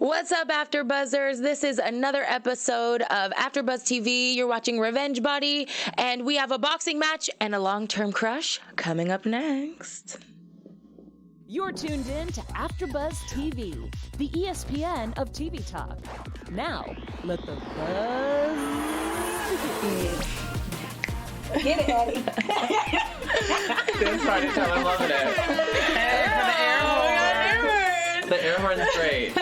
What's up, Afterbuzzers? This is another episode of Afterbuzz TV. You're watching Revenge Body, and we have a boxing match and a long-term crush coming up next. You're tuned in to Afterbuzz TV, the ESPN of TV talk. Now, let the buzz begin. Get it, Eddie. Good party time. I'm loving it. The air horn's great.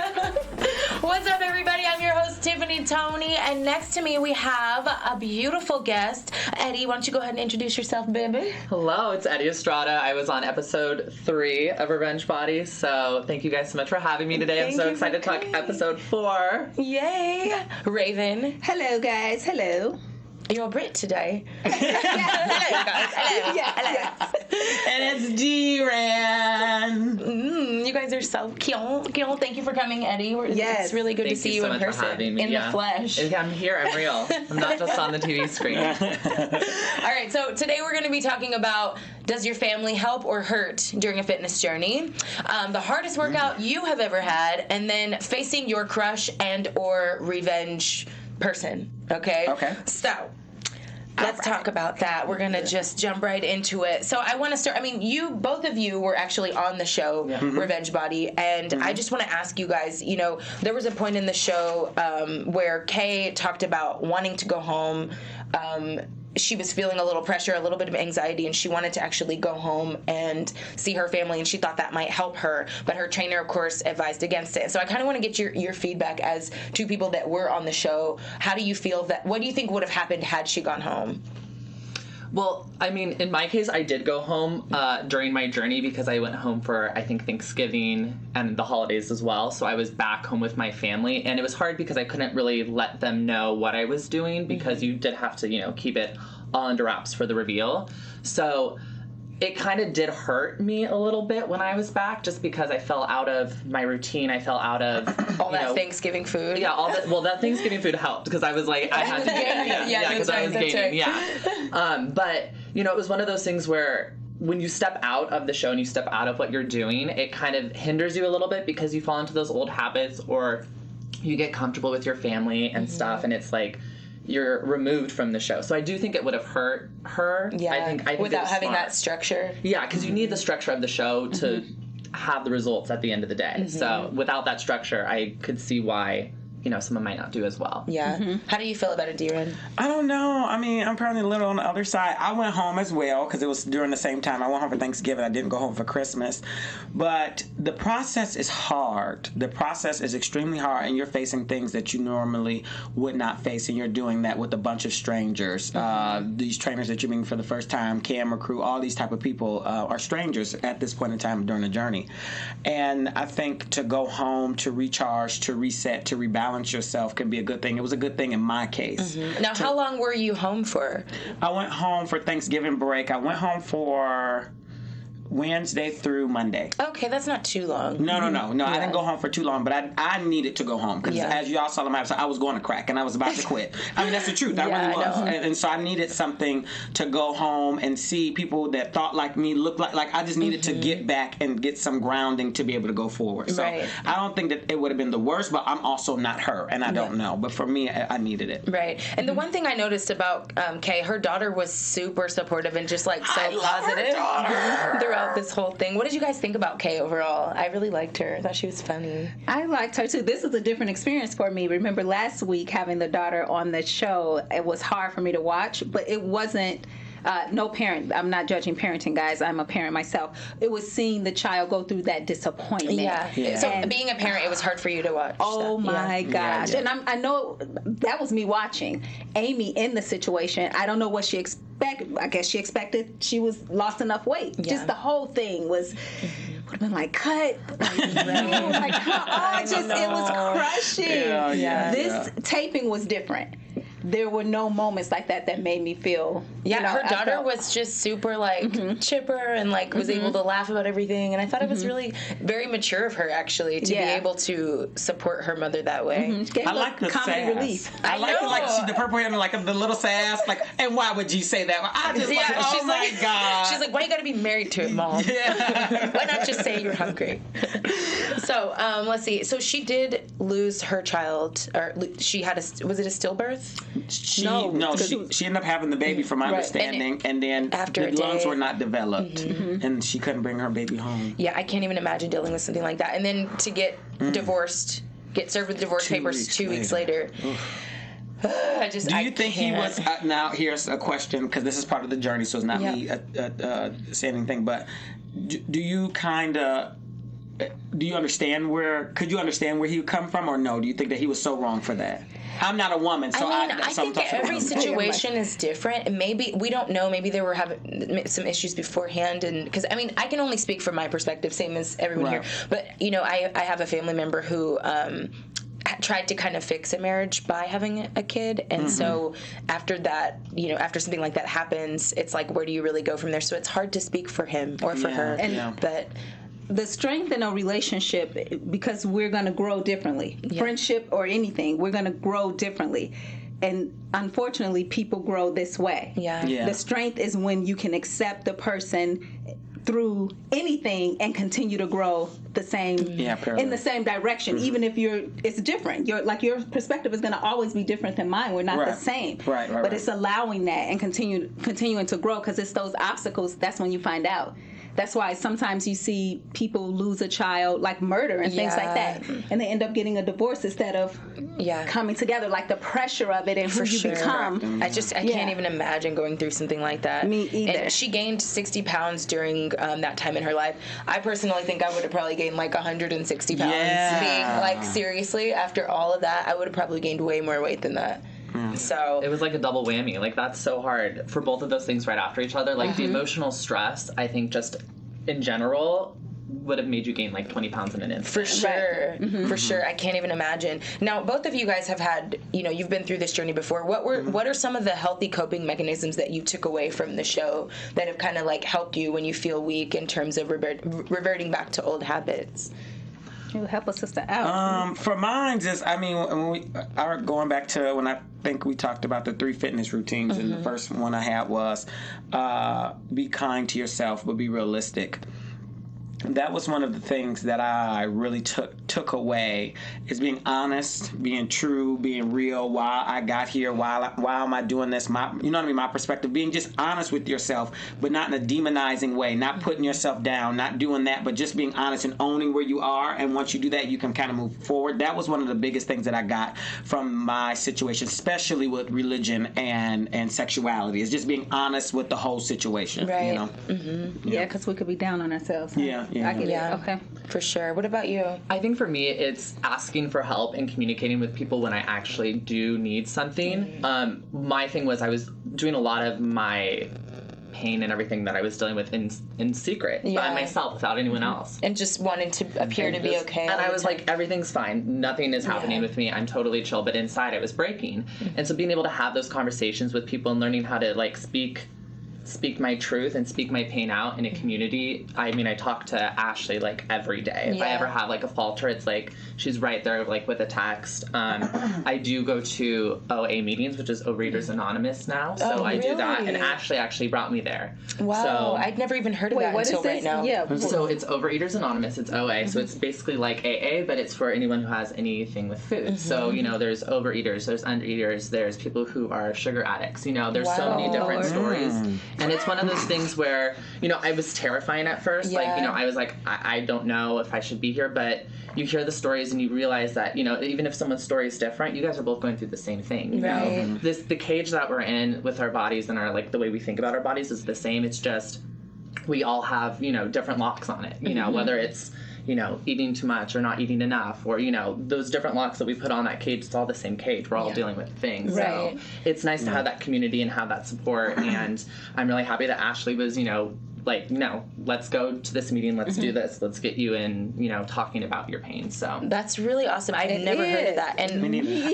What's up, everybody? I'm your host, Tiffany Tony, and next to me we have a beautiful guest. Eddie, why don't you go ahead and introduce yourself, baby? Hello, it's Eddie Estrada. I was on episode 3 of Revenge Body, so thank you guys so much for having me today. I'm so excited to talk episode 4. Yay! Raven. Hello, guys. Hello. You're a Brit today. Hello, guys. Hello. Hello. And it's D-Ran. You guys are so cute. Thank you for coming, Eddie. It's really good to see you so in person, in the flesh. I'm here. I'm real. I'm not just on the TV screen. All right, so today we're going to be talking about, does your family help or hurt during a fitness journey? The hardest workout you have ever had, and then facing your crush and or revenge person. Okay? So, let's talk about that. We're going to just jump right into it. So I want to start, both of you were actually on the show, Revenge Body, and I just want to ask you guys, there was a point in the show where Kay talked about wanting to go home. She was feeling a little pressure, a little bit of anxiety, and she wanted to actually go home and see her family, and she thought that might help her, but her trainer, of course, advised against it. So I kind of want to get your feedback as two people that were on the show. How do you feel what do you think would have happened had she gone home? Well, in my case, I did go home during my journey because I went home for, I think, Thanksgiving and the holidays as well. So I was back home with my family, and it was hard because I couldn't really let them know what I was doing because you did have to, keep it all under wraps for the reveal. So it kind of did hurt me a little bit when I was back just because I fell out of my routine. I fell out of all that Thanksgiving food. Yeah, that Thanksgiving food helped because I was like, I had to because I was gaining. But, it was one of those things where when you step out of the show and you step out of what you're doing, it kind of hinders you a little bit because you fall into those old habits or you get comfortable with your family and stuff, and it's like you're removed from the show. So I do think it would have hurt her. Yeah, I think without having that structure. Yeah, because you need the structure of the show to have the results at the end of the day. So without that structure, I could see why someone might not do as well. Yeah. How do you feel about it, D-Ren? I don't know. I'm probably a little on the other side. I went home as well because it was during the same time. I went home for Thanksgiving. I didn't go home for Christmas. But the process is hard. The process is extremely hard, and you're facing things that you normally would not face, and you're doing that with a bunch of strangers. These trainers that you're meeting for the first time, camera crew, all these type of people are strangers at this point in time during the journey. And I think to go home, to recharge, to reset, to rebalance yourself can be a good thing. It was a good thing in my case. Now, how long were you home for? I went home for Thanksgiving break. I went home for Wednesday through Monday. Okay, that's not too long. No. I didn't go home for too long, but I needed to go home because as y'all saw in my episode, I was going to crack and I was about to quit. That's the truth. I really was. And so I needed something to go home and see people that thought like me, look like I just needed to get back and get some grounding to be able to go forward. So I don't think that it would have been the worst, but I'm also not her, and I don't know. But for me, I needed it. Right. And the one thing I noticed about Kay, her daughter was super supportive and just like so positive throughout this whole thing. What did you guys think about Kay overall? I really liked her. I thought she was funny. I liked her too. This is a different experience for me. Remember last week having the daughter on the show, it was hard for me to watch, but it wasn't no parent. I'm not judging parenting, guys. I'm a parent myself. It was seeing the child go through that disappointment. Yeah. So being a parent, it was hard for you to watch. Oh my gosh. Yeah. And I know that was me watching Amy in the situation. I don't know what she expected. I guess she expected she was lost enough weight. Yeah. Just the whole thing was would have been like, cut. It was crushing. This taping was different. there were no moments like that made me feel. Yeah, her daughter was just super chipper and was able to laugh about everything, and I thought it was really very mature of her actually to be able to support her mother that way. I like the comedy sass. relief. I like the purple hair and the little sass. And why would you say that? I just oh my God. She's like, why you gotta be married to it, Mom? Yeah. Why not just say you're hungry? So let's see. So she did lose her child, or she had was it a stillbirth? She ended up having the baby, from my understanding, and then after the lungs were not developed, and she couldn't bring her baby home. Yeah, I can't even imagine dealing with something like that. And then to get divorced, get served with divorce papers 2 weeks later. Do you think he was? Now, here's a question, because this is part of the journey, so it's not me saying anything. But do you understand could you understand where he would come from, or no? Do you think that he was so wrong for that? I'm not a woman, so I think that every situation is different, and maybe we don't know. Maybe they were having some issues beforehand, and because I can only speak from my perspective, same as everyone here. But I have a family member who tried to kind of fix a marriage by having a kid, and so after that, after something like that happens, it's like, where do you really go from there? So it's hard to speak for him or for her, but. The strength in a relationship, because we're going to grow differently. Friendship or anything, we're going to grow differently. And unfortunately, people grow this way. The strength is when you can accept the person through anything and continue to grow the same in the same direction, even if it's different. Your perspective is going to always be different than mine. We're not the same. But it's allowing that and continuing to grow, because it's those obstacles. That's when you find out. That's why sometimes you see people lose a child, like murder and things like that, and they end up getting a divorce instead of coming together, like the pressure of it and who you become. I can't even imagine going through something like that. Me either. And she gained 60 pounds during that time in her life. I personally think I would have probably gained 160 pounds. Seriously, after all of that, I would have probably gained way more weight than that. So it was like a double whammy. That's so hard for both of those things right after each other. The emotional stress, I think, just in general, would have made you gain 20 pounds in an instant. For sure. For sure. I can't even imagine. Now, both of you guys have had, you've been through this journey before. What are some of the healthy coping mechanisms that you took away from the show that have kind of helped you when you feel weak in terms of reverting back to old habits? Help a sister out. For mine, going back to when I think we talked about the 3 fitness routines, and the first one I had was be kind to yourself, but be realistic. That was one of the things that I really took away, is being honest, being true, being real. Why I got here, why am I doing this? My perspective, being just honest with yourself, but not in a demonizing way, not putting yourself down, not doing that, but just being honest and owning where you are. And once you do that, you can kind of move forward. That was one of the biggest things that I got from my situation, especially with religion and sexuality, is just being honest with the whole situation. Right. Yeah, because we could be down on ourselves. Huh? I get it. Okay. For sure. What about you? I think for me, it's asking for help and communicating with people when I actually do need something. My thing was, I was doing a lot of my pain and everything that I was dealing with in secret by myself, without anyone else. And just wanting to appear to be okay. And I was like, everything's fine. Nothing is happening with me. I'm totally chill. But inside, I was breaking. And so being able to have those conversations with people and learning how to speak my truth and speak my pain out in a community. I talk to Ashley every day. If I ever have a falter, it's she's right there with a text. I do go to OA meetings, which is Overeaters Anonymous now. So I do that, and Ashley actually brought me there. Wow, so, I'd never even heard of that until right now. Yeah. So it's Overeaters Anonymous. It's OA. So it's basically like AA, but it's for anyone who has anything with food. So there's overeaters, there's undereaters, there's people who are sugar addicts. There's so many different stories. And it's one of those things where, I was terrifying at first. I was like, I don't know if I should be here. But you hear the stories and you realize that, even if someone's story is different, you guys are both going through the same thing. You know? The cage that we're in with our bodies and our, the way we think about our bodies is the same. It's just we all have, different locks on it. Whether it's, eating too much or not eating enough, or, those different locks that we put on that cage, it's all the same cage. We're all dealing with things. Right. So it's nice to have that community and have that support. And I'm really happy that Ashley was, like, no, let's go to this meeting, let's do this, let's get you in, you know, talking about your pain. So that's really awesome. I've never heard of that. And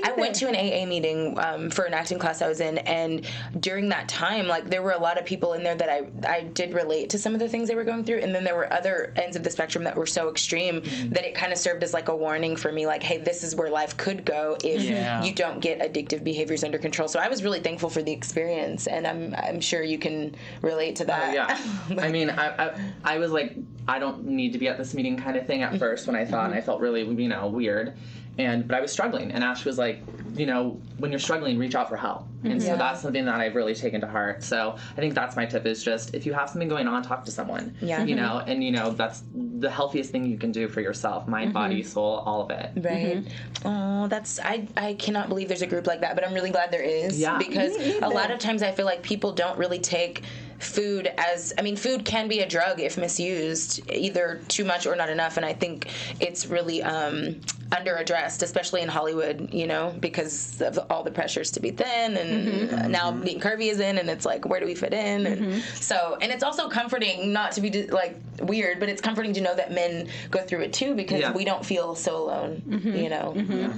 I went to an AA meeting for an acting class I was in, and during that time, like, there were a lot of people in there that I did relate to some of the things they were going through, and then there were other ends of the spectrum that were so extreme that it kind of served as like a warning for me, like, hey, this is where life could go if you don't get addictive behaviors under control. So I was really thankful for the experience, and I'm sure you can relate to that. I mean, I was like, I don't need to be at this meeting kind of thing at first when I thought, and I felt really, you know, weird. But I was struggling, and Ash was like, you know, when you're struggling, reach out for help. And so that's something that I've really taken to heart. So I think that's my tip, is just, if you have something going on, talk to someone. You know, and, you know, that's the healthiest thing you can do for yourself. Mind, body, soul, all of it. Right. Oh, that's, I cannot believe there's a group like that, but I'm really glad there is. Because a lot of times I feel like people don't really take food as, I mean, food can be a drug if misused, either too much or not enough, and I think it's really under-addressed, especially in Hollywood, you know, because of all the pressures to be thin, and now being curvy is in, and it's like, where do we fit in? And so, and it's also comforting, not to be like weird, but it's comforting to know that men go through it too, because we don't feel so alone, you know.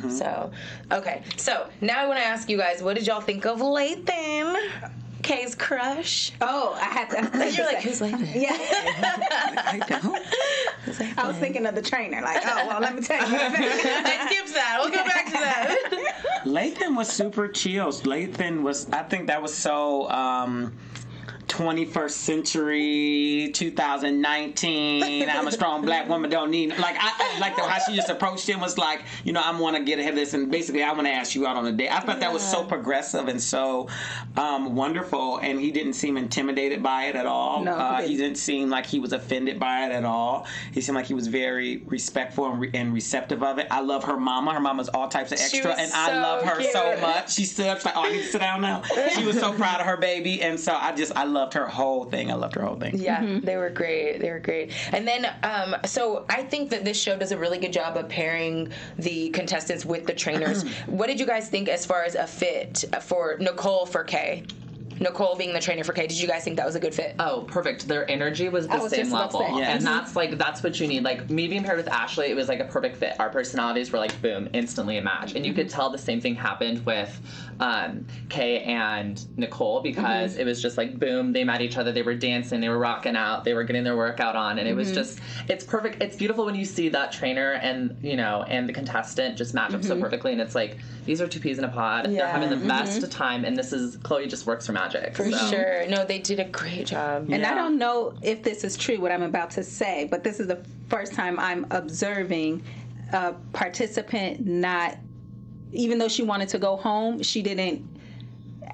So, okay, so now I want to ask you guys, what did y'all think of Lathan? Kay's crush. Oh, I had to. You're like, who's Lathan? Yeah. I was thinking of the trainer. Like, oh, well, let me tell you. I skipped that. We'll go back to that. Lathan was super chill. Lathan was, I think that was so 21st century, 2019. I'm a strong black woman, don't need, like, I like how she just approached him, was like, you know, I want to get ahead of this, and basically I want to ask you out on a date. I thought that was so progressive and so wonderful, and he didn't seem intimidated by it at all. No, he didn't seem like he was offended by it at all. He seemed like he was very respectful and receptive of it. I love her mama. Her mama's all types of extra, and I love her so much. She stood up, she's like, oh, I need to sit down now. She was so proud of her baby, and so I loved her whole thing. I loved her whole thing. Yeah, they were great. They were great. And then, so I think that this show does a really good job of pairing the contestants with the trainers. What did you guys think as far as a fit for Nicole for Kay? Nicole being the trainer for Kay, did you guys think that was a good fit? Oh, perfect. Their energy was the same level. And that's what you need. Like, me being paired with Ashley, it was like a perfect fit. Our personalities were like, boom, instantly a match. And you could tell the same thing happened with Kay and Nicole, because it was just like, boom, they met each other, they were dancing, they were rocking out, they were getting their workout on, and it was just, it's perfect. It's beautiful when you see that trainer and, you know, and the contestant just match up so perfectly, and it's like, these are two peas in a pod. They're having the best time, and this is, Khloe just works for magic. For sure. No, they did a great job. And I don't know if this is true, what I'm about to say, but this is the first time I'm observing a participant not, even though she wanted to go home, she didn't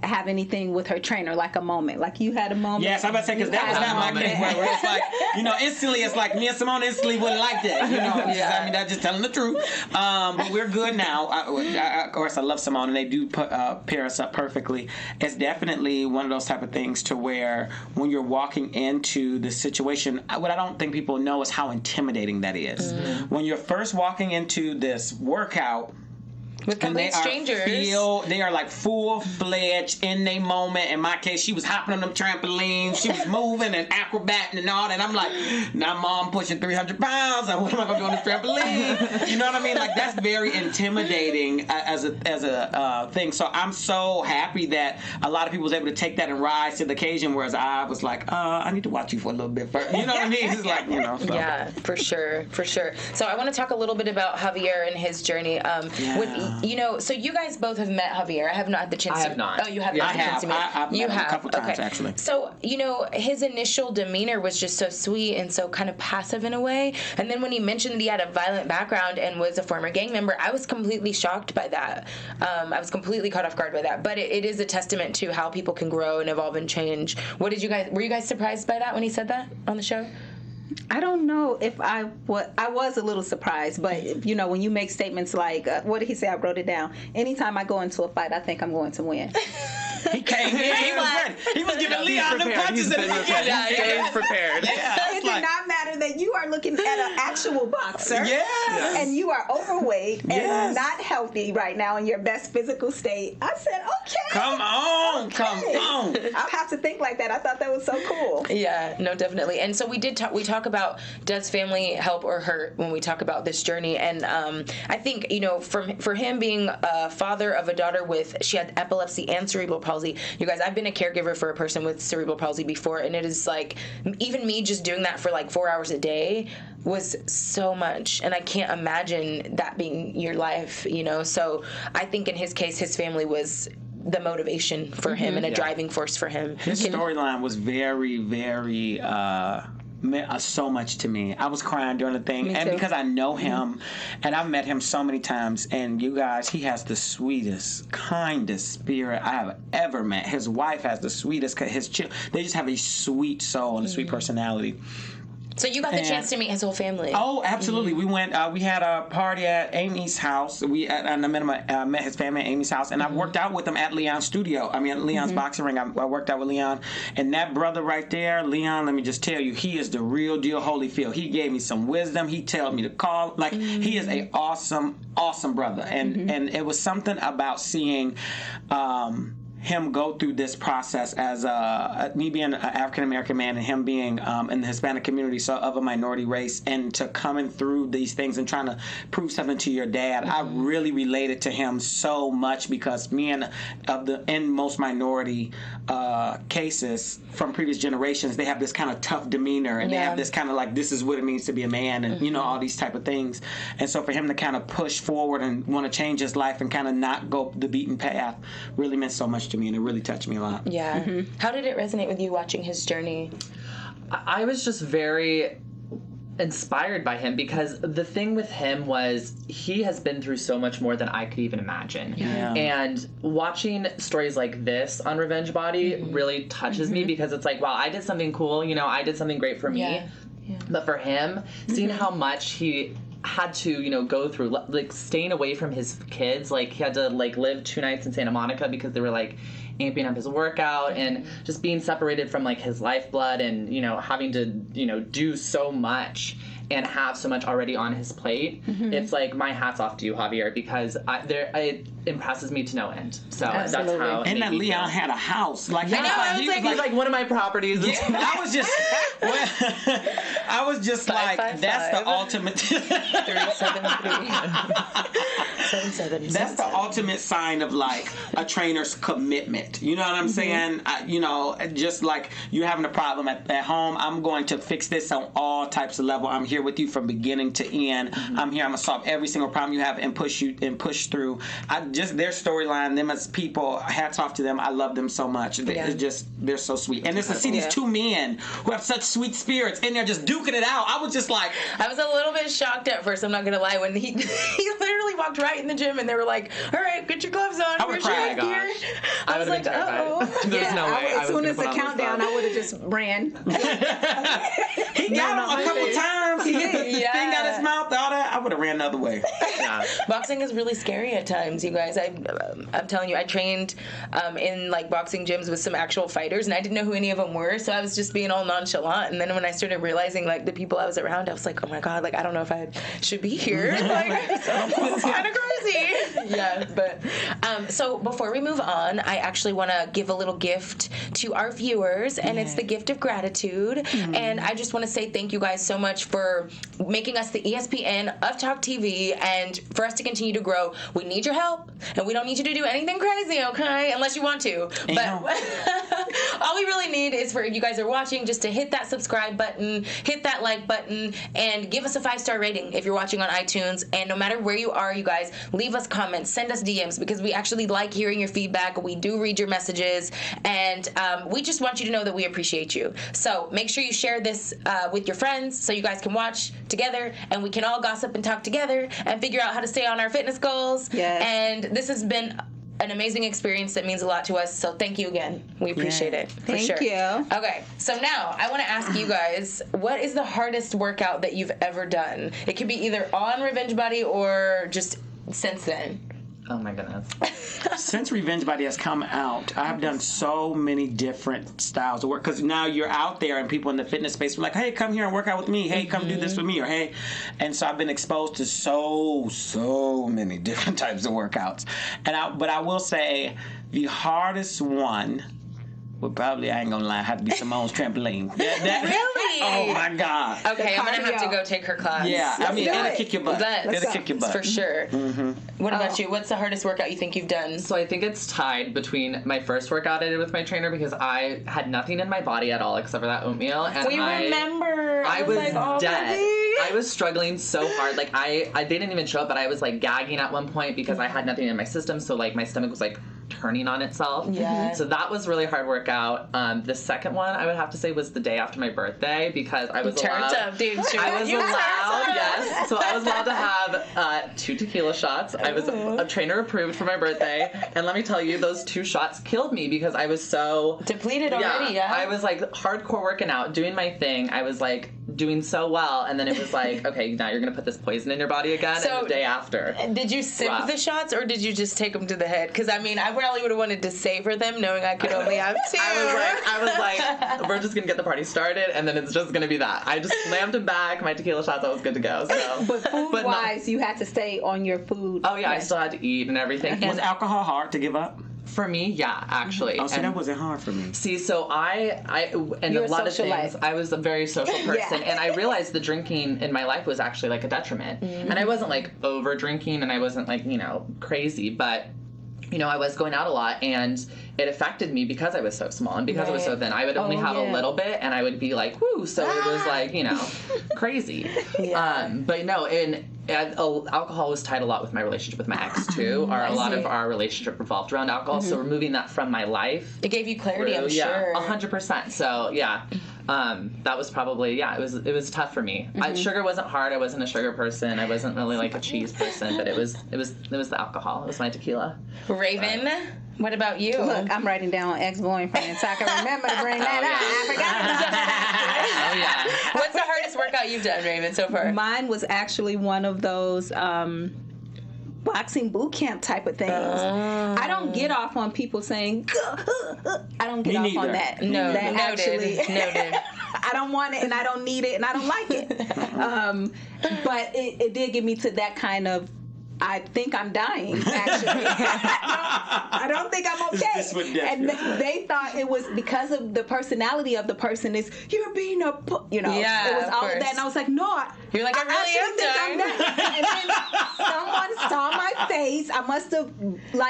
have anything with her trainer, like a moment. Like, you had a moment. Yes, I'm about to say, because that was not my case, where it's like, you know, instantly, it's like, me and Simone instantly wouldn't like that, you know. I mean, that's just telling the truth. But we're good now. Of course, I love Simone, and they do pair us up perfectly. It's definitely one of those type of things to where, when you're walking into the situation, what I don't think people know is how intimidating that is. When you're first walking into this workout, with complete strangers. They are like full-fledged in their moment. In my case, she was hopping on them trampolines. She was moving and acrobating and all that. And I'm like, now Mom pushing 300 pounds. What am I going to do on this trampoline? You know what I mean? Like, that's very intimidating as a thing. So I'm so happy that a lot of people was able to take that and rise to the occasion, whereas I was like, I need to watch you for a little bit first. You know what I mean? It's like, you know. So. Yeah, for sure. So I want to talk a little bit about Javier and his journey. You know, so you guys both have met Javier. I have not had the chance to. I have not. Oh, you have not had the chance to meet. I've met him a couple times, actually. So, you know, his initial demeanor was just so sweet and so kind of passive in a way. And then when he mentioned that he had a violent background and was a former gang member, I was completely shocked by that. I was completely caught off guard by that. But it is a testament to how people can grow and evolve and change. Were you guys surprised by that when he said that on the show? I don't know if I was a little surprised, but you know, when you make statements like, what did he say? I wrote it down. Anytime I go into a fight, I think I'm going to win. He came in. He was ready. He was giving Leon the punches in the beginning. He's prepared. It did not matter that you are looking at an actual boxer. Yes. And you are overweight and not healthy right now in your best physical state. I said, Come on. I'll have to think like that. I thought that was so cool. Yeah, no, definitely. And so we talk about, does family help or hurt when we talk about this journey? And I think, for him being a father of a daughter she had epilepsy and cerebral palsy. You guys, I've been a caregiver for a person with cerebral palsy before, and it is like, even me just doing that for like 4 hours a day was so much, and I can't imagine that being your life, So I think in his case, his family was the motivation for him and a driving force for him. His storyline was very, very meant so much to me. I was crying during the thing, and because I know him, and I've met him so many times, and you guys, he has the sweetest, kindest spirit I have ever met. His wife has the sweetest. They just have a sweet soul and a sweet personality. So you got the chance to meet his whole family. Oh, absolutely. We went. We had a party at Amy's house. And I met his family at Amy's house, and I worked out with him at Leon's studio. I mean, Leon's boxing ring. I worked out with Leon, and that brother right there, Leon. Let me just tell you, he is the real deal, Holyfield. He gave me some wisdom. He told me to call. Like he is a awesome brother, and it was something about seeing. Him go through this process as me being an African American man and him being in the Hispanic community, so of a minority race, and to coming through these things and trying to prove something to your dad. I really related to him so much because me and in most minority cases from previous generations, they have this kind of tough demeanor, and they have this kind of like, this is what it means to be a man, and all these type of things. And so for him to kind of push forward and want to change his life and kind of not go the beaten path really meant so much to me, and it really touched me a lot. Yeah. How did it resonate with you watching his journey? I was just very inspired by him because the thing with him was he has been through so much more than I could even imagine. Yeah. And watching stories like this on Revenge Body really touches me because it's like, wow, I did something cool, I did something great for me. Yeah. But for him, seeing how much he had to, go through, like, staying away from his kids. Like, he had to, live 2 nights in Santa Monica because they were, amping up his workout and just being separated from, his lifeblood and, having to, do so much and have so much already on his plate. It's my hat's off to you, Javier, because it impresses me to no end. So Absolutely. That's how. And that Leon had a house. I know. I was one of my properties. I was just that's the ultimate. 373. That's the ultimate sign of a trainer's commitment. You know what I'm saying? Just like you're having a problem at home, I'm going to fix this on all types of level. I'm here with you from beginning to end. I'm here. I'm gonna solve every single problem you have and push through. Their storyline, them as people, hats off to them. I love them so much. They're so sweet. And it's to see these 2 men who have such sweet spirits and they're just duking it out. I was just like, I was a little bit shocked at first. I'm not gonna lie, when he literally walked right in the gym and they were like, "All right, get your gloves on." I would cry. I was like, "Oh, there's no way." As soon as the countdown, I would have just ran. He got him a couple times. He thing out his mouth, all that. I would have ran the other way. Yeah. Boxing is really scary at times, you guys. I'm telling you, I trained in boxing gyms with some actual fighters, and I didn't know who any of them were, so I was just being all nonchalant. And then when I started realizing the people I was around, I was like, oh my god, I don't know if I should be here. It's kind of crazy. Yeah, but so before we move on, I actually want to give a little gift to our viewers, and it's the gift of gratitude. And I just want to say thank you guys so much for making us the ESPN of Talk TV, and for us to continue to grow. We need your help, and we don't need you to do anything crazy, okay? Unless you want to. But all we really need is for you guys are watching just to hit that subscribe button, hit that like button, and give us a 5-star rating if you're watching on iTunes. And no matter where you are, you guys, leave us comments, send us DMs, because we actually like hearing your feedback. We do read your messages, and we just want you to know that we appreciate you. So make sure you share this with your friends so you guys can watch together, and we can all gossip and talk together and figure out how to stay on our fitness goals. Yes. And this has been an amazing experience that means a lot to us, so thank you again. We appreciate it. For Thank you. Okay, so now I want to ask you guys, what is the hardest workout that you've ever done? It could be either on Revenge Body or just since then. Oh my goodness. Since Revenge Body has come out, I've done so many different styles of work, because now you're out there and people in the fitness space are like, hey, come here and work out with me. Hey, come do this with me. Or hey, and so I've been exposed to so many different types of workouts. But I will say the hardest one would probably, I ain't gonna lie, have to be Simone's trampoline. Really? Oh my God. Okay, I'm gonna have to go take her class. Yeah, I mean, it'll kick your butt. It'll kick your butt. For sure. What about you? What's the hardest workout you think you've done? So I think it's tied between my first workout I did with my trainer, because I had nothing in my body at all except for that oatmeal. And We remember. I was like, oh, dead. baby. I was struggling so hard. Like they didn't even show up, but I was like gagging at one point because I had nothing in my system. So like my stomach was like turning on itself. Yeah. So that was really hard workout. The second one I would have to say was the day after my birthday, because I was Turned allowed. up, dude. I was allowed. Yes. So I was allowed to have 2 tequila shots. I was a trainer approved for my birthday, and let me tell you, those 2 shots killed me because I was so Depleted already. Yeah. I was like hardcore working out, doing my thing. I was like doing so well, and then it was like, okay, now you're gonna put this poison in your body again. So, and the day after. Did you sip the shots, or did you just take them to the head? Because I mean, I probably would have wanted to savor them, knowing I could only have 2. I was like, we're just gonna get the party started, and then it's just gonna be that. I just slammed them back, my tequila shots, I was good to go. So. But food-wise, you had to stay on your food. Oh yeah, I still had to eat and everything. Was alcohol hard to give up? For me, yeah, actually. Oh, see, that wasn't hard for me. See, so and You're a lot of things, life. I was a very social person, Yeah. and I realized the drinking in my life was actually like a detriment. And I wasn't like over drinking, and I wasn't like, crazy, but I was going out a lot, and it affected me because I was so small and because I was so thin. I would only have a little bit, and I would be like, woo, so it was like, crazy. Yeah. But no, alcohol was tied a lot with my relationship with my ex, too. A lot of our relationship revolved around alcohol, so removing that from my life. It gave you clarity, I'm sure. 100%. So, yeah. That was probably, it was tough for me. Sugar wasn't hard. I wasn't a sugar person. I wasn't really like a cheese person, but it was the alcohol. It was my tequila. Raven, what about you? Look, I'm writing down ex-boyfriend so I can remember to bring that up. I forgot about that. Oh, yeah. What's the hardest workout you've done, Raven, so far? Mine was actually one of those boxing boot camp type of things. I don't get off on people saying, I don't get off on that. No, that actually, noted. I don't want it, and I don't need it, and I don't like it. But it did get me to that kind of, I think I'm dying, actually. I don't think I'm okay. This would And they thought it was because of the personality of the person is, you're being a, Yeah, it was all course. of that. And I was like, no, You're like, I really am dying. And then someone saw my face. I must have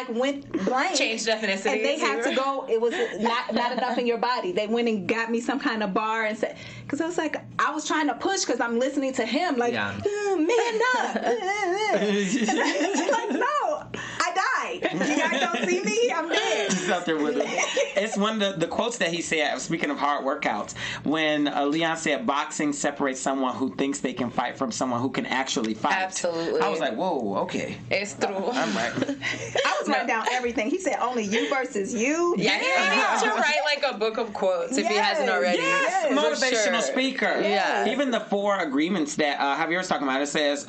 went blank. Changed ethnicity. And they had to go, it was not enough in your body. They went and got me some kind of bar and said, because I was like, I was trying to push because I'm listening to him like, man up. She's like, no, I died. You guys don't see me? I'm dead. He's out there with him. It's one of the quotes that he said, speaking of hard workouts, when Leon said boxing separates someone who thinks they can fight from someone who can actually fight. Absolutely. I was like, whoa, okay. It's true. I'm right. I was writing down everything. He said only you versus you. Yeah, he needs to write like a book of quotes if he hasn't already. Yes, For motivational sure. speaker. Yeah. Even the 4 agreements that Javier was talking about, it says,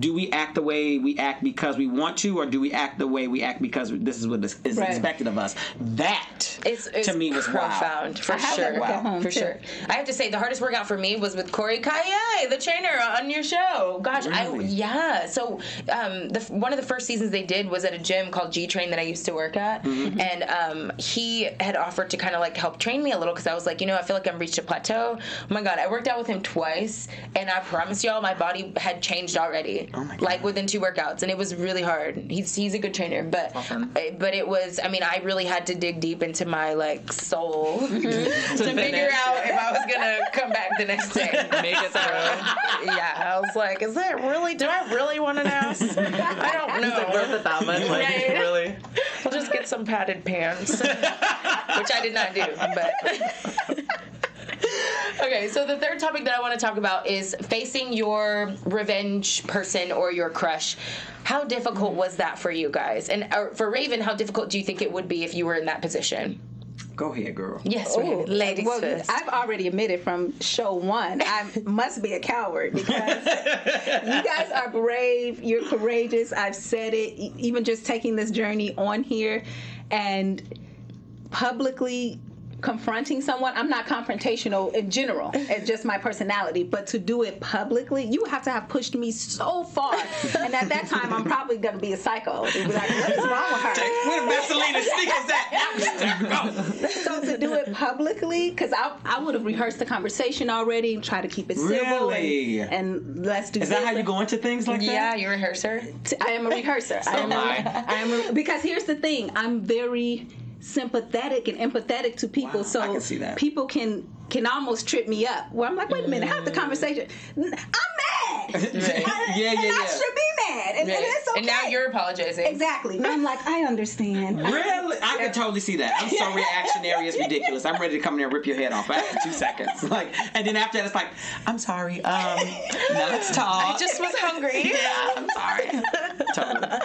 do we act the way we act because we want to, or do we act the way we act because this is what is expected of us? That, to me, was profound. For I have sure. that book at home, For too. sure. I have to say, the hardest workout for me was with Khloé Kardashian, the trainer on your show. Gosh, Really? So, one of the first seasons they did was at a gym called G Train that I used to work at, and he had offered to kind of like help train me a little because I was like, I feel like I've reached a plateau. Oh my God, I worked out with him twice, and I promise y'all, my body had changed already. Oh my God. Like within 2 workouts, and it was really hard. He's a good trainer, but it was. I mean, I really had to dig deep into my soul to figure out if I was gonna come back the next day. Make it through. Yeah, I was like, is that really? Do I really want an ass? I don't know. Is it worth it that much? Like, Right. really? I'll just get some padded pants, which I did not do, but. Okay, so the third topic that I want to talk about is facing your revenge person or your crush. How difficult was that for you guys? And for Raven, how difficult do you think it would be if you were in that position? Go ahead, girl. Yes, Ooh, ladies well, first. I've already admitted from show 1, I must be a coward because you guys are brave. You're courageous. I've said it. Even just taking this journey on here and publicly confronting someone. I'm not confrontational in general. It's just my personality. But to do it publicly, you have to have pushed me so far. And at that time, I'm probably going to be a psycho. Be like, what's wrong with her? Where the Vaseline and sneakers at? So to do it publicly, because I would have rehearsed the conversation already and try to keep it civil. Really? And let's do Is this. that how you go into things like that? Yeah, you rehearse her. I am a rehearser. Because here's the thing. I'm very sympathetic and empathetic to people, Wow, so I can see that. people can almost trip me up. Where I'm like, wait a minute, how's the conversation? I'm mad. Yeah. I should be mad, and it's okay. And now you're apologizing. Exactly. And I'm like, I understand. Really? I can totally see that. I'm so reactionary, it's ridiculous. I'm ready to come in there and rip your head off after 2 seconds. Like, and then after that, it's like, I'm sorry. Now let's talk. I just was hungry. Yeah, I'm sorry. Totally.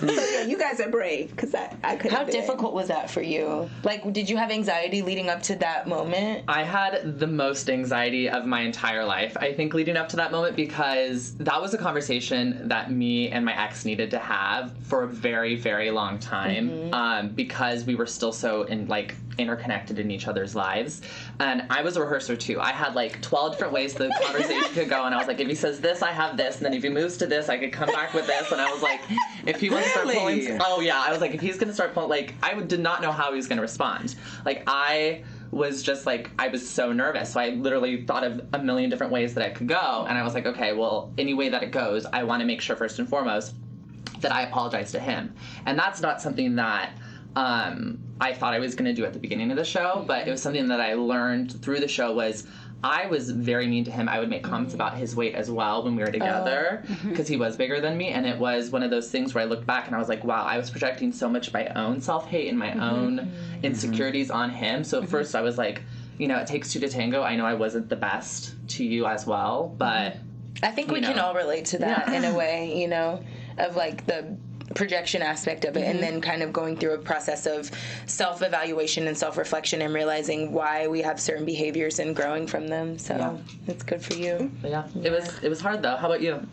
So yeah, you guys are brave because I couldn't. How difficult was that for you? Like, did you have anxiety leading up to that moment? I had the most anxiety of my entire life, I think, leading up to that moment, because that was a conversation that me and my ex needed to have for a very, very long time, because we were still so interconnected in each other's lives. And I was a rehearser too. I had like 12 different ways the conversation could go, and I was like, if he says this, I have this, and then if he moves to this, I could come back with this. And I was like, if he wants to start pulling, I was like, if he's gonna start pulling, like, I did not know how he was gonna respond. Like, I was just like, I was so nervous. So I literally thought of a million different ways that it could go. And I was like, okay, well, any way that it goes, I want to make sure first and foremost that I apologize to him. And that's not something that I thought I was going to do at the beginning of the show, but it was something that I learned through the show. Was I was very mean to him. I would make comments about his weight as well when we were together, because he was bigger than me. And it was one of those things where I looked back and I was like, wow, I was projecting so much of my own self-hate and my own insecurities on him. So at first I was like, it takes two to tango. I know I wasn't the best to you as well, but I think we can all relate to that in a way, of like the projection aspect of it, and then kind of going through a process of self-evaluation and self-reflection and realizing why we have certain behaviors and growing from them. So it's good for you. Yeah. It was hard though. How about you?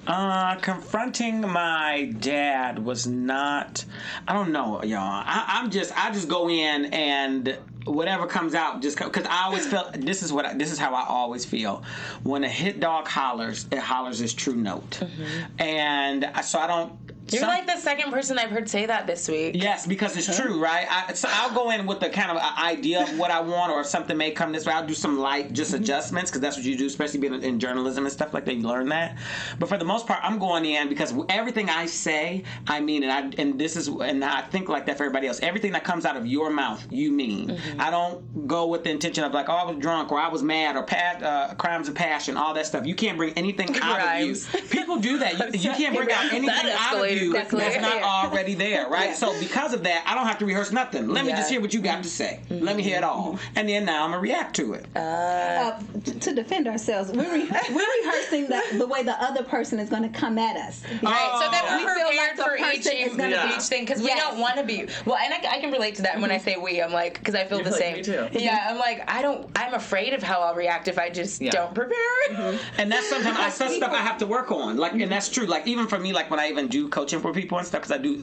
Confronting my dad was not, I don't know, y'all. I just go in and whatever comes out, just because I always felt this is how I always feel. When a hit dog hollers, it hollers its true note, and so I don't. You're like the second person I've heard say that this week. Yes, because it's true, right? So I'll go in with the kind of idea of what I want, or if something may come this way, I'll do some light adjustments, because that's what you do, especially being in journalism and stuff like that. You learn that. But for the most part, I'm going in because everything I say, I mean, and I think like that for everybody else. Everything that comes out of your mouth, you mean. I don't go with the intention of like, oh, I was drunk, or I was mad, or crimes of passion, all that stuff. You can't bring anything out of you. People do that. You can't bring out anything out of you that's not already there, right? So because of that, I don't have to rehearse nothing. Let me just hear what you got to say. Let me hear it all, and then now I'm gonna react to it. To defend ourselves, we're rehearsing the way the other person is going to come at us. Right, so that we feel prepared like for each thing, because we don't want to be. Well, and I can relate to that when I say we. I'm like, because I feel the same. Me too. Yeah, I'm like, I'm afraid of how I'll react if I just don't prepare. And that's sometimes that's stuff I have to work on. Like, and that's true. Like, even for me, like when I even do coaching for people and stuff, because I do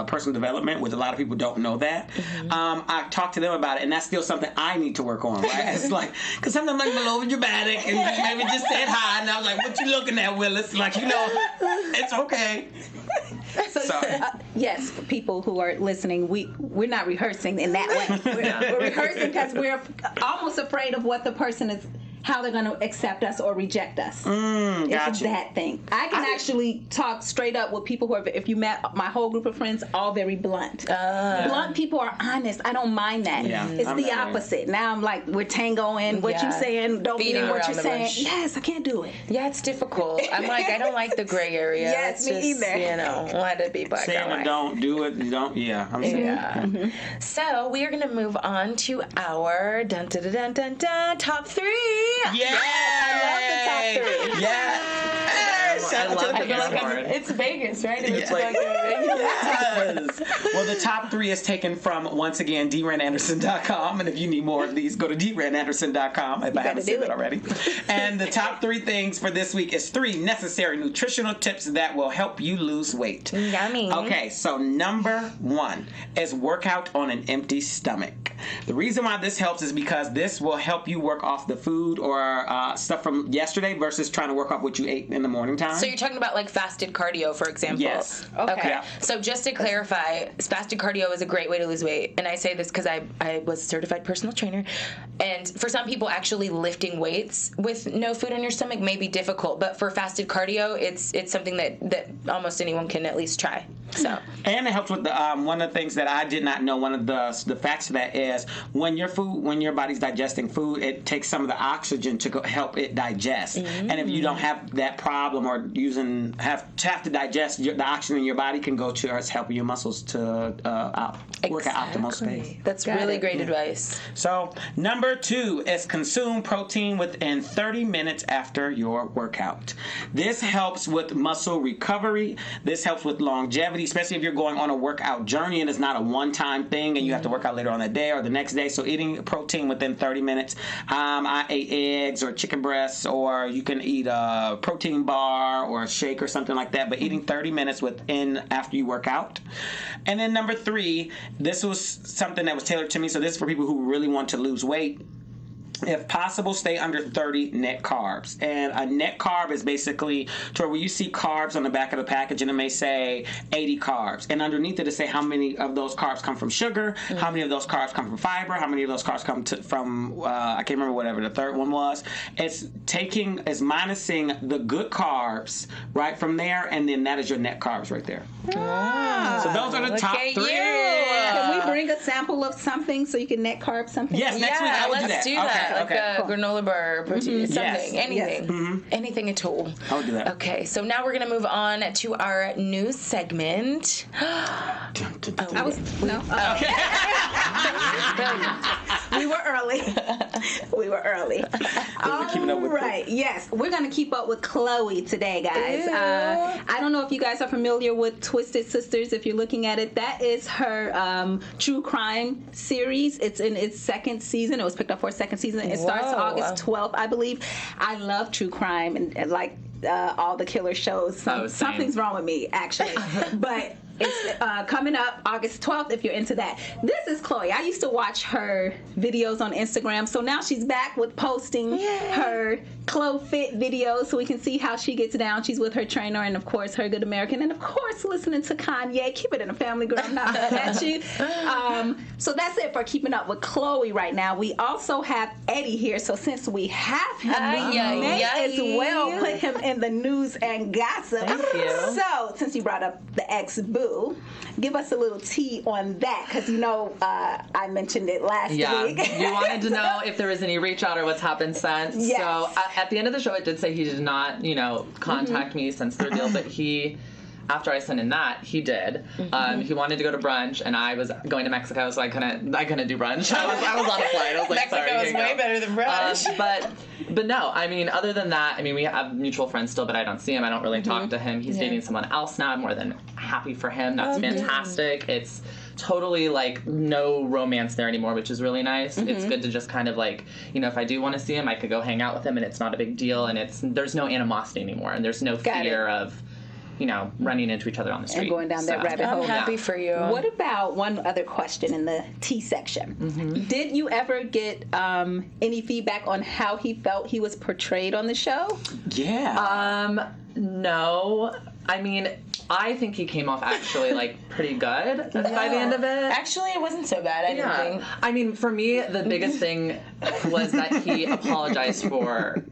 personal development, which a lot of people don't know that. I talk to them about it, and that's still something I need to work on. Right? It's like, because sometimes I'm like below dramatic, and maybe just said hi, and I was like, "What you looking at, Willis?" Like, it's okay. So yes, for people who are listening, we're not rehearsing in that way. We're rehearsing because we're almost afraid of what the person is, how they're going to accept us or reject us. It's that thing. I can actually talk straight up with people who are, if you met my whole group of friends, all very blunt. Blunt people are honest. I don't mind that. Yeah, it's I'm the opposite. Now I'm like, we're tangoing. What you saying don't mean what you're saying. Yes, I can't do it. Yeah, it's difficult. I'm like, I don't like the gray area. Yes, me either. Let it be black and white. Don't do it. You don't. Yeah, I'm saying. So we are going to move on to our top 3. Yeah, I love the top 3. Yeah. I love the it's Vegas, right? It's like, Yes. Well, the top 3 is taken from, once again, DRanAnderson.com. And if you need more of these, go to DRanAnderson.com if I haven't said it already. And the top 3 things for this week is 3 necessary nutritional tips that will help you lose weight. Yummy. Okay, so number 1 is work out on an empty stomach. The reason why this helps is because this will help you work off the food or stuff from yesterday versus trying to work off what you ate in the morning time. So you're talking about like fasted cardio, for example? Yes. Okay. Yeah. So just to clarify, fasted cardio is a great way to lose weight. And I say this because I was a certified personal trainer. And for some people, actually lifting weights with no food in your stomach may be difficult. But for fasted cardio, it's something that almost anyone can at least try. So. And it helps with the one of the things that I did not know. One of the facts of that is when your body's digesting food, it takes some of the oxygen to help it digest. And if you don't have that problem or have to digest, the oxygen in your body can go to helping your muscles to work at optimal space. That's really great advice. So number 2 is consume protein within 30 minutes after your workout. This helps with muscle recovery. This helps with longevity, especially if you're going on a workout journey and it's not a one-time thing and you have to work out later on the day or the next day. So eating protein within 30 minutes. I ate eggs or chicken breasts, or you can eat a protein bar or a shake or something like that, but eating 30 minutes after you work out. And then number 3, this was something that was tailored to me, so this is for people who really want to lose weight. If possible, stay under 30 net carbs. And a net carb is basically to where you see carbs on the back of the package and it may say 80 carbs. And underneath it say how many of those carbs come from sugar, how many of those carbs come from fiber, how many of those carbs come from, I can't remember whatever the third one was. It's minusing the good carbs right from there, and then that is your net carbs right there. So those are the top 3. Can we bring a sample of something so you can net carb something? Yes, next week I will let's do that. Like a granola bar or protein, something, anything. Anything at all. I'll do that. Okay, so now we're going to move on to our news segment. We were early. All right, yes. We're going to keep up with Khloe today, guys. I don't know if you guys are familiar with Twisted Sisters. If you're looking at it, that is her true crime series. It's in its 2nd season. It was picked up for a 2nd season. It starts August 12th, I believe. I love true crime and like all the killer shows. Something's wrong with me, actually. But it's coming up August 12th if you're into that. This is Khloe. I used to watch her videos on Instagram, so now she's back with posting her Khloe Fit videos so we can see how she gets down. She's with her trainer and, of course, her Good American, and, of course, listening to Kanye. Keep it in the family, girl. I'm not mad at you. So that's it for keeping up with Khloe right now. We also have Eddie here, so since we have him, we may as well put him in the news and gossip. Thank you. So, since you brought up the ex-boo, give us a little tea on that, because I mentioned it last week. You wanted to know if there was any reach out or what's happened since. Yes. So at the end of the show, it did say he did not, contact me since their deal, but after I sent in that, he did. He wanted to go to brunch, and I was going to Mexico, so I couldn't do brunch. I was on a flight. I was like, Mexico is way better than brunch. But no, I mean, other than that, I mean, we have mutual friends still, but I don't see him. I don't really talk to him. He's dating someone else now. I'm more than happy for him. That's fantastic. It's totally like no romance there anymore, which is really nice. It's good to just kind of like, if I do want to see him, I could go hang out with him, and it's not a big deal, and there's no animosity anymore, and there's no fear of running into each other on the street. And going down that rabbit hole. I'm happy for you. What about one other question in the tea section? Did you ever get any feedback on how he felt he was portrayed on the show? Yeah. No. I mean, I think he came off actually like pretty good by the end of it. Actually, it wasn't so bad. I didn't think. I mean, for me, the biggest thing was that he apologized for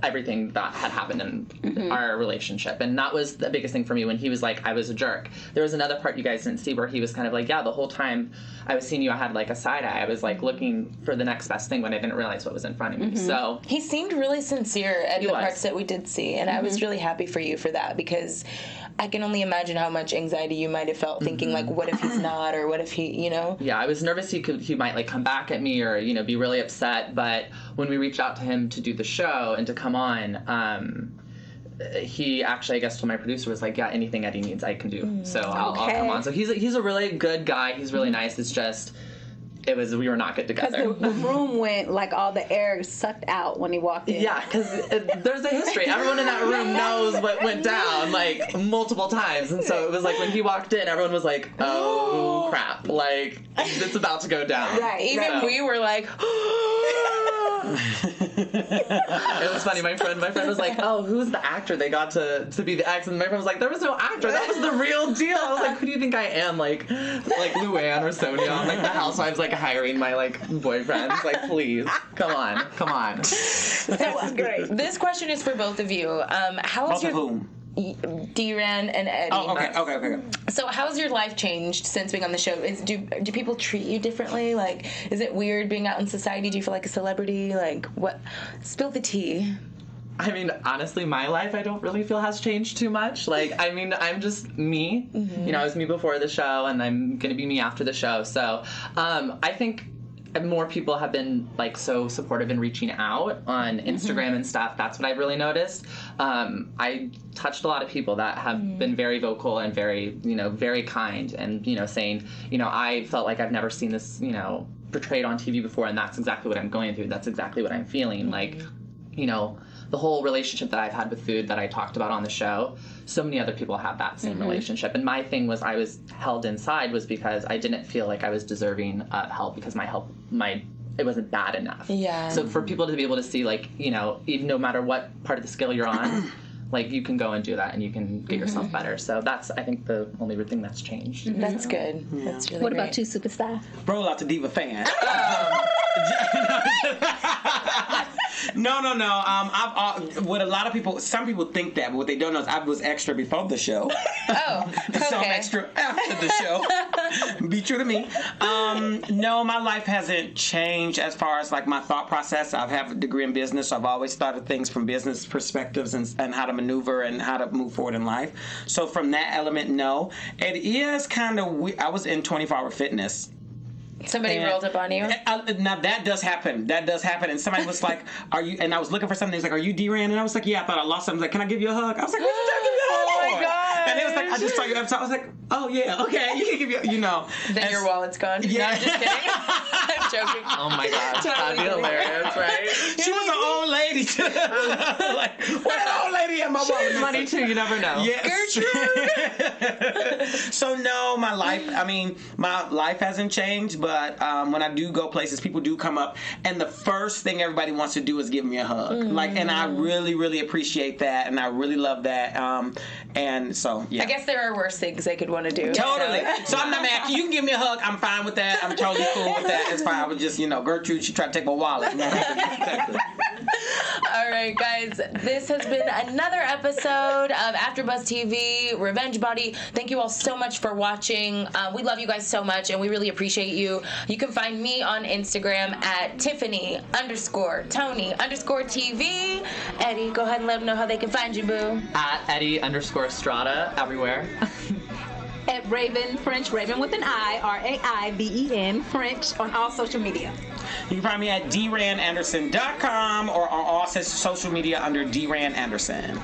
everything that had happened in our relationship, and that was the biggest thing for me when he was like, I was a jerk. There was another part you guys didn't see where he was kind of like, the whole time I was seeing you, I had like a side eye. I was like looking for the next best thing when I didn't realize what was in front of me. So he seemed really sincere at the parts that we did see, and I was really happy for you for that, because I can only imagine how much anxiety you might have felt thinking like, what if he's not, or what if he, Yeah, I was nervous he might like come back at me or, be really upset, but when we reached out to him to do the show and to come on, he actually, I guess, told my producer, was like, yeah, anything Eddie needs, I can do. So I'll come on. So he's a really good guy. He's really nice. It's just, we were not good together. Because the room went, like, all the air sucked out when he walked in. Yeah, because there's a history. Everyone in that room knows what went down, like, multiple times. And so it was like, when he walked in, everyone was like, oh, crap. Like, it's about to go down. Right. Even we were like, It was funny. My friend was like, oh, who's the actor they got to be the ex? And my friend was like, there was no actor. That was the real deal. I was like, who do you think I am? Like Luann or Sonia on, like, the Housewives, like, hiring my, like, boyfriends. Like, please, come on. That was great. This question is for both of you. How's your whom? D-Ran and Eddie. Oh, okay. So how's your life changed since being on the show? Do people treat you differently? Like, is it weird being out in society? Do you feel like a celebrity? Like, what? Spill the tea. I mean, honestly, my life, I don't really feel has changed too much. Like, I mean, I'm just me. Mm-hmm. You know, I was me before the show, and I'm going to be me after the show. So, I think more people have been, like, so supportive in reaching out on Instagram and stuff. That's what I've really noticed. I touched a lot of people that have been very vocal and very, you know, very kind, and, you know, saying, you know, I felt like I've never seen this, you know, portrayed on TV before, and that's exactly what I'm going through. That's exactly what I'm feeling. Like, you know, the whole relationship that I've had with food that I talked about on the show, so many other people have that same relationship. And my thing was, I was held inside was because I didn't feel like I was deserving of help, because it wasn't bad enough. Yeah. So for people to be able to see, like, you know, even no matter what part of the scale you're on, like, you can go and do that and you can get yourself better. So that's, I think, the only thing that's changed. That's good. Yeah. That's really What great. about you, Superstar? Roll out the Diva fan. No. What a lot of people, some people think that, but what they don't know is I was extra before the show. Oh, okay. So I'm extra after the show. Be true to me. No, my life hasn't changed as far as, like, my thought process. I have a degree in business, so I've always started things from business perspectives and how to maneuver and how to move forward in life. So from that element, no. It is kind of weird. I was in 24-hour fitness. Somebody rolled up on you? Now, that does happen. And somebody was like, are you, and I was looking for something. He was like, are you D-Ran? And I was like, yeah, I thought I lost something. He was like, can I give you a hug? I was like, what did you give me a hug for? Oh, my God. And it was like, I just saw your episode. I was like, oh, yeah, okay, you can give you, you know. Then your wallet's gone. Yeah. No, I'm just kidding. I'm joking. Oh my God. That'd be hilarious, right? She was an old lady, too. Like, where that old lady at my wallet? Money, too, you never know. Yes. Gertrude. So, no, my life hasn't changed, but when I do go places, people do come up, and the first thing everybody wants to do is give me a hug. Like, and I really, really appreciate that, and I really love that. And so, yeah. I guess there are worse things they could want to do. Totally. So I'm not mad. You can give me a hug. I'm fine with that. I'm totally cool with that. It's fine. I was just, you know, Gertrude, she tried to take my wallet. All right, guys. This has been another episode of Afterbuzz TV, Revenge Body. Thank you all so much for watching. We love you guys so much, and we really appreciate you. You can find me on Instagram at Tiffany_Tony_TV. Eddie, go ahead and let them know how they can find you, boo. At Eddie_Estrada everywhere. At Raven French, Raven with an I, RAIVEN French, on all social media. You can find me at DRanAnderson.com or on all social media under DRan Anderson.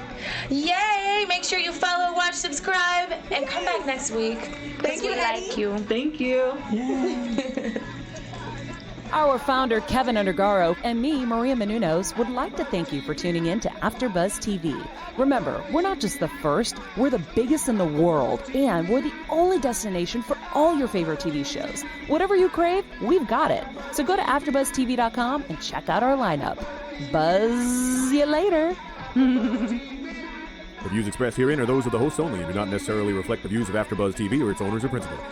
Yay! Make sure you follow, watch, subscribe, and come back next week. Thank you, we Eddie. like you. Thank you. Our founder, Kevin Undergaro, and me, Maria Menounos, would like to thank you for tuning in to Afterbuzz TV. Remember, we're not just the first, we're the biggest in the world, and we're the only destination for all your favorite TV shows. Whatever you crave, we've got it. So go to AfterbuzzTV.com and check out our lineup. Buzz you later. The views expressed herein are those of the hosts only and do not necessarily reflect the views of AfterBuzz TV or its owners or principals.